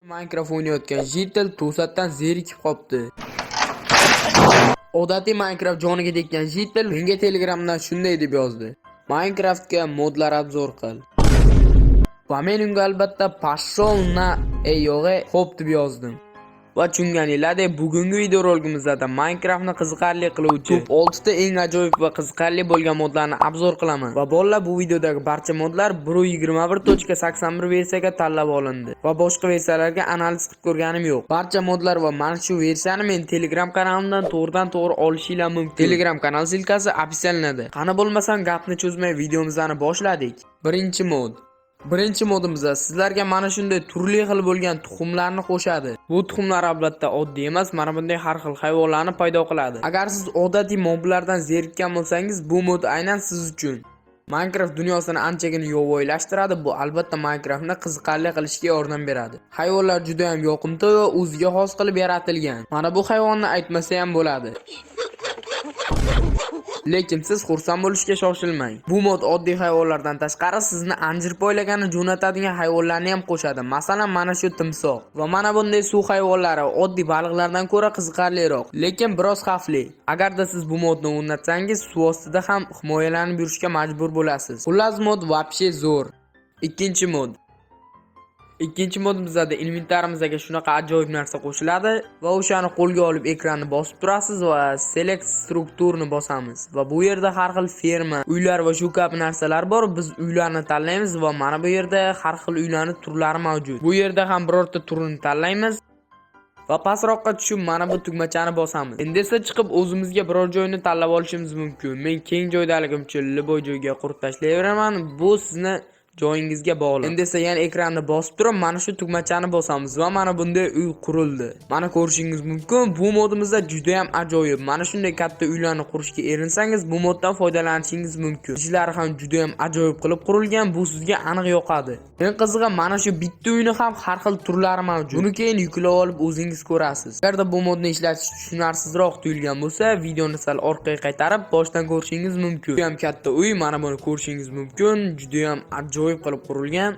Minecraft o'ynayotgan Jitel to'satdan zerikib qopti. Odatiy Minecraft joniga tekkan Jitel menga Telegramdan shunday deb yozdi: Minecraftga modlar obzor qil. Va men unga albatta "Pashol na yo'g'e" xo'p deb yozdim. Va tushunganinglarda bugungi video roligimizda Minecraftni qiziqarli qiluvchi 6 ta eng ajoyib va qiziqarli bo'lgan modlarni obzor qilaman. Va bolalar, bu videodagi barcha modlar 1.21.81 versiyaga tanlab olindi va boshqa versiyalarga analiz qilib ko'rganim yo'q. Barcha modlar va mana shu versiyani men Telegram kanalimdan to'g'ridan-to'g'ri olishinglar mumkin. Telegram kanal silkasi ofitsialnada. Qani bo'lmasam gapni cho'zmay videomizni boshladik. Birinchi modimizda sizlarga mana shunday turli xil bo'lgan tuxumlarni qo'shadi. Bu tuxumlar albatta oddiy emas, mana bunday har xil hayvonlarni paydo qiladi. Agar siz odatiy moblardan zerikkan bo'lsangiz, bu mod aynan siz uchun. Minecraft dunyosini anchagina yovvoyilashtiradi. Bu albatta Minecraftni qiziqarli qilishga yordam beradi. Hayvonlar juda ham yoqimtoy va o'ziga xos qilib yaratilgan. Mana bu hayvonni aytmasa ham bo'ladi. Lekin siz xursand bo'lishga shoshilmang. Bu mod oddiy hayvonlardan tashqari sizni anjir poylagani jo'natadigan hayvonlarni ham qo'shadi. Masalan, mana shu timsoh va mana bunday suv hayvonlari oddiy baliqlardan ko'ra qiziqarliroq, lekin biroz xavfli. Agarda siz bu modni o'rnatsangiz, suv ostida ham himoyalanib yurishga majbur bo'lasiz. Xullas, mod vobshe zo'r. Ikkinchi modimizda inventarimizga shunaqa ajoyib narsa qo'shiladi va o'shani qo'lga olib ekranni bosib turasiz va select strukturni bosamiz va bu yerda har xil ferma, uylar va shu kabi narsalar bor. Biz uylarni tanlaymiz va mana bu yerda har xil uylarning turlari mavjud. Bu yerda ham birorta turini tanlaymiz va pastroqqa tushib mana bu tugmachani bosamiz. Endi esa chiqib o'zimizga biror joyni tanlab olishimiz mumkin. Men keng joydaligimcha liboy joyga qurib tashlayveraman. Bu sizni joyingizga bog'liq. Endi esa yana ekranni bosib turib, mana shu tugmachani bosamiz va mana bunday uy qurildi. Mana ko'rishingiz mumkin, bu modimizda juda ham ajoyib. Mana shunday katta uylarni qurishga erinsangiz, bu moddan foydalanishingiz mumkin. Ishlari ham juda ham ajoyib qilib qurilgan, bu sizga aniq yoqadi. Men qizig'i, mana shu bitta uyni ham har xil turlari mavjud. Buni keyin yuklab olib o'zingiz ko'rasiz. Agarda bu modni ishlatish tushunarsizroq tuyulgan bo'lsa, videoni sal orqaga qaytarib boshdan ko'rishingiz mumkin. Juda ham katta uy, mana buni ko'rishingiz mumkin. Juda ham ajoyib qilib qurilgan.